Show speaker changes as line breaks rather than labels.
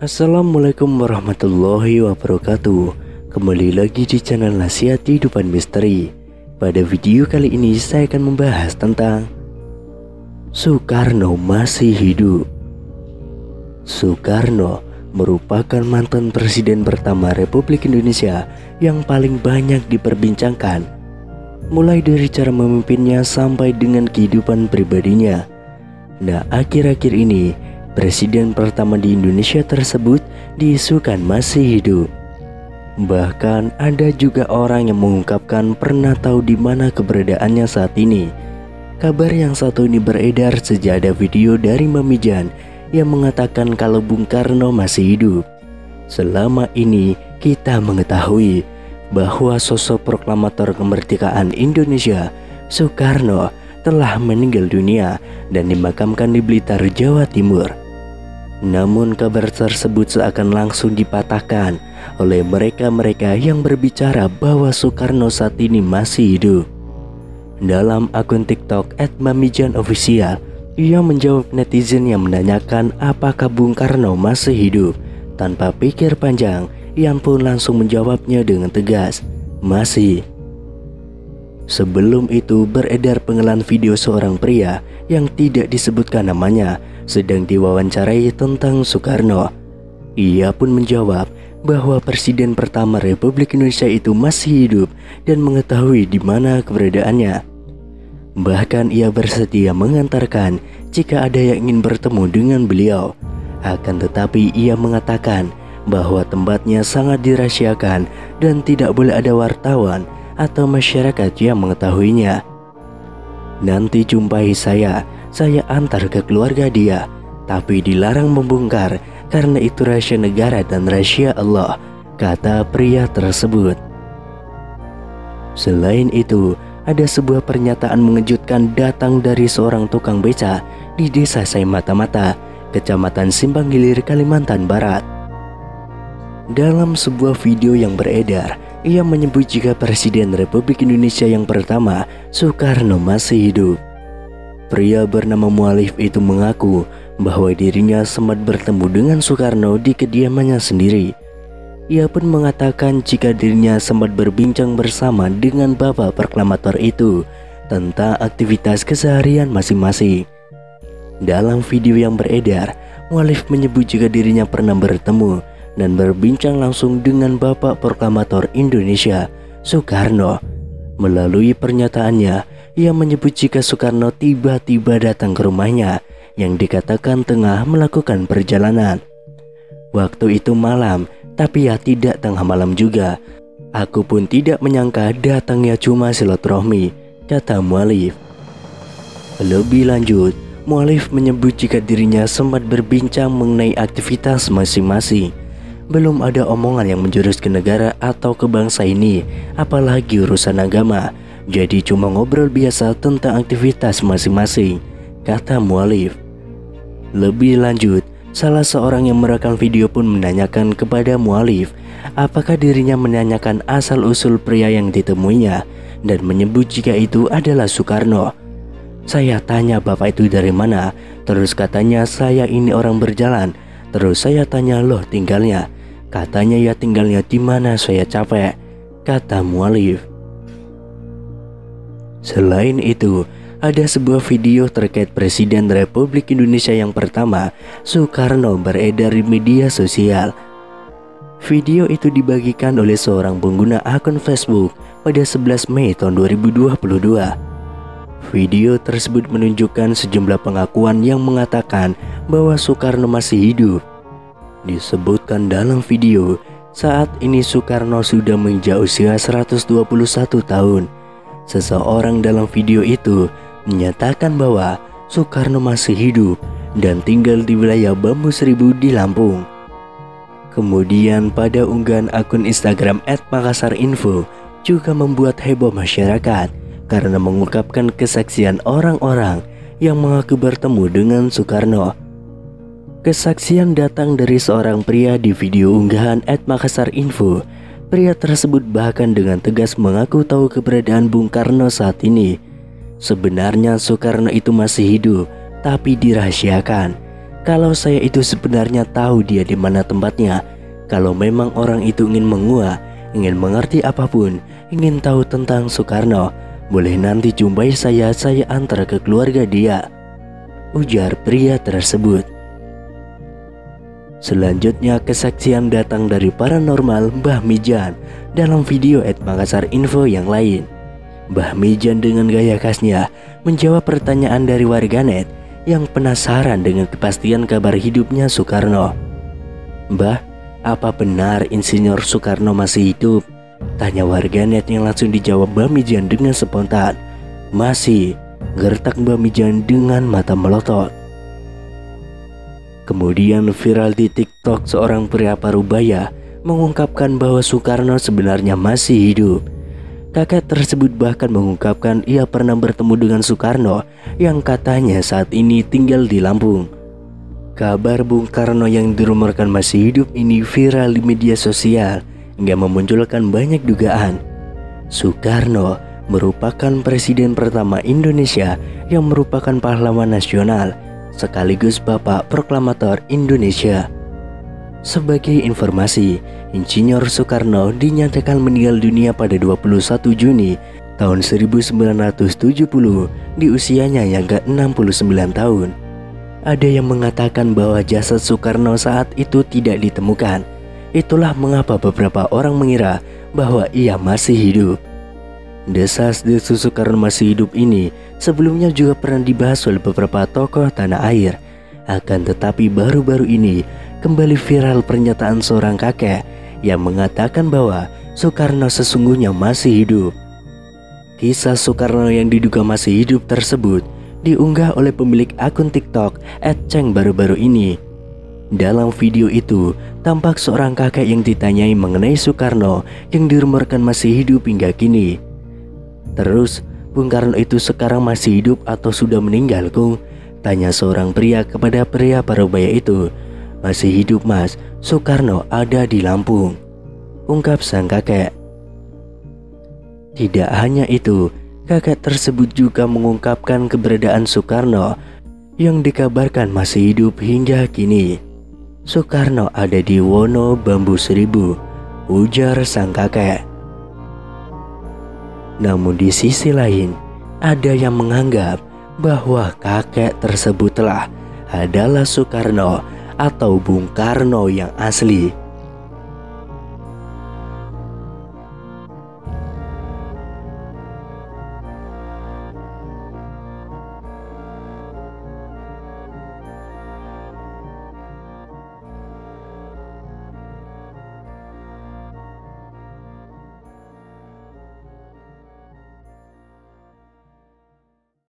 Assalamualaikum warahmatullahi wabarakatuh. Kembali lagi di channel Nasihat Kehidupan Misteri. Pada video kali ini saya akan membahas tentang Soekarno masih hidup. Soekarno merupakan mantan presiden pertama Republik Indonesia yang paling banyak diperbincangkan, mulai dari cara memimpinnya sampai dengan kehidupan pribadinya. Nah, akhir-akhir ini presiden pertama di Indonesia tersebut diisukan masih hidup. Bahkan ada juga orang yang mengungkapkan pernah tahu di mana keberadaannya saat ini. Kabar yang satu ini beredar sejak ada video dari Mami Jan yang mengatakan kalau Bung Karno masih hidup. Selama ini kita mengetahui bahwa sosok proklamator kemerdekaan Indonesia, Soekarno, telah meninggal dunia dan dimakamkan di Blitar, Jawa Timur. Namun kabar tersebut seakan langsung dipatahkan oleh mereka-mereka yang berbicara bahwa Soekarno saat ini masih hidup. Dalam akun TikTok @mamijanofficial, ia menjawab netizen yang menanyakan apakah Bung Karno masih hidup. Tanpa pikir panjang, ia pun langsung menjawabnya dengan tegas, masih. Sebelum itu beredar penggalan video seorang pria yang tidak disebutkan namanya sedang diwawancarai tentang Soekarno. Ia pun menjawab bahwa presiden pertama Republik Indonesia itu masih hidup dan mengetahui di mana keberadaannya. Bahkan ia bersedia mengantarkan jika ada yang ingin bertemu dengan beliau. Akan tetapi ia mengatakan bahwa tempatnya sangat dirahasiakan dan tidak boleh ada wartawan atau masyarakat yang mengetahuinya. Nanti jumpai saya antar ke keluarga dia, tapi dilarang membongkar karena itu rahasia negara dan rahasia Allah, kata pria tersebut. Selain itu, ada sebuah pernyataan mengejutkan datang dari seorang tukang beca di desa Saimata-Mata, Kecamatan Simpang Gilir, Kalimantan Barat. Dalam sebuah video yang beredar, ia menyebut jika Presiden Republik Indonesia yang pertama, Soekarno, masih hidup. Pria bernama Mualif itu mengaku bahwa dirinya sempat bertemu dengan Soekarno di kediamannya sendiri. Ia pun mengatakan jika dirinya sempat berbincang bersama dengan bapak proklamator itu tentang aktivitas keseharian masing-masing. Dalam video yang beredar, Mualif menyebut jika dirinya pernah bertemu dan berbincang langsung dengan bapak proklamator Indonesia, Soekarno. Melalui pernyataannya, ia menyebut jika Soekarno tiba-tiba datang ke rumahnya yang dikatakan tengah melakukan perjalanan. Waktu itu malam, tapi ya tidak tengah malam juga. Aku pun tidak menyangka datangnya cuma silaturahmi, kata Mualif. Lebih lanjut, Mualif menyebut jika dirinya sempat berbincang mengenai aktivitas masing-masing. Belum ada omongan yang menjurus ke negara atau ke bangsa ini, apalagi urusan agama. Jadi cuma ngobrol biasa tentang aktivitas masing-masing, kata Mualif. Lebih lanjut, salah seorang yang merekam video pun menanyakan kepada Mualif apakah dirinya menanyakan asal-usul pria yang ditemuinya dan menyebut jika itu adalah Soekarno. Saya tanya bapak itu dari mana, terus katanya saya ini orang berjalan. Terus saya tanya loh tinggalnya, katanya ya tinggalnya di mana, saya capek, kata Mualif. Selain itu, ada sebuah video terkait Presiden Republik Indonesia yang pertama, Soekarno, beredar di media sosial. Video itu dibagikan oleh seorang pengguna akun Facebook pada 11 Mei tahun 2022. Video tersebut menunjukkan sejumlah pengakuan yang mengatakan bahwa Soekarno masih hidup. Disebutkan dalam video, saat ini Soekarno sudah menginjak usia 121 tahun. Seseorang dalam video itu menyatakan bahwa Soekarno masih hidup dan tinggal di wilayah Bambu Seribu di Lampung. Kemudian pada unggahan akun Instagram @makassarinfo juga membuat heboh masyarakat karena mengungkapkan kesaksian orang-orang yang mengaku bertemu dengan Soekarno. Kesaksian datang dari seorang pria di video unggahan @makassarinfo. Pria tersebut bahkan dengan tegas mengaku tahu keberadaan Bung Karno saat ini. Sebenarnya Soekarno itu masih hidup, tapi dirahasiakan. Kalau saya itu sebenarnya tahu dia di mana tempatnya. Kalau memang orang itu ingin menguak, ingin mengerti apapun, ingin tahu tentang Soekarno, boleh nanti jumpai saya antar ke keluarga dia, ujar pria tersebut. Selanjutnya kesaksian datang dari paranormal Mbah Mijan dalam video @Makassar_info yang lain. Mbah Mijan dengan gaya khasnya menjawab pertanyaan dari warganet yang penasaran dengan kepastian kabar hidupnya Soekarno. "Mbah, apa benar Insinyur Soekarno masih hidup?" tanya warganet yang langsung dijawab Mbah Mijan dengan spontan. "Masih," gertak Mbah Mijan dengan mata melotot. Kemudian viral di TikTok seorang pria parubaya mengungkapkan bahwa Soekarno sebenarnya masih hidup. Kakek tersebut bahkan mengungkapkan ia pernah bertemu dengan Soekarno yang katanya saat ini tinggal di Lampung. Kabar Bung Karno yang dirumorkan masih hidup ini viral di media sosial hingga memunculkan banyak dugaan. Soekarno merupakan presiden pertama Indonesia yang merupakan pahlawan nasional sekaligus Bapak Proklamator Indonesia. Sebagai informasi, Insinyur Soekarno dinyatakan meninggal dunia pada 21 Juni tahun 1970 di usianya yang ke-69 tahun. Ada yang mengatakan bahwa jasad Soekarno saat itu tidak ditemukan. Itulah mengapa beberapa orang mengira bahwa ia masih hidup. Desas-desus Soekarno masih hidup ini sebelumnya juga pernah dibahas oleh beberapa tokoh tanah air. Akan tetapi baru-baru ini kembali viral pernyataan seorang kakek yang mengatakan bahwa Soekarno sesungguhnya masih hidup. Kisah Soekarno yang diduga masih hidup tersebut diunggah oleh pemilik akun TikTok @ceng baru-baru ini. Dalam video itu tampak seorang kakek yang ditanyai mengenai Soekarno yang dirumorkan masih hidup hingga kini. "Terus, Bung Karno itu sekarang masih hidup atau sudah meninggal, Kung?" tanya seorang pria kepada pria parubaya itu. "Masih hidup, Mas. Soekarno ada di Lampung," ungkap sang kakek. Tidak hanya itu, kakek tersebut juga mengungkapkan keberadaan Soekarno yang dikabarkan masih hidup hingga kini. "Soekarno ada di Wono Bambu Seribu," ujar sang kakek. Namun di sisi lain, ada yang menganggap bahwa kakek tersebutlah adalah Soekarno atau Bung Karno yang asli.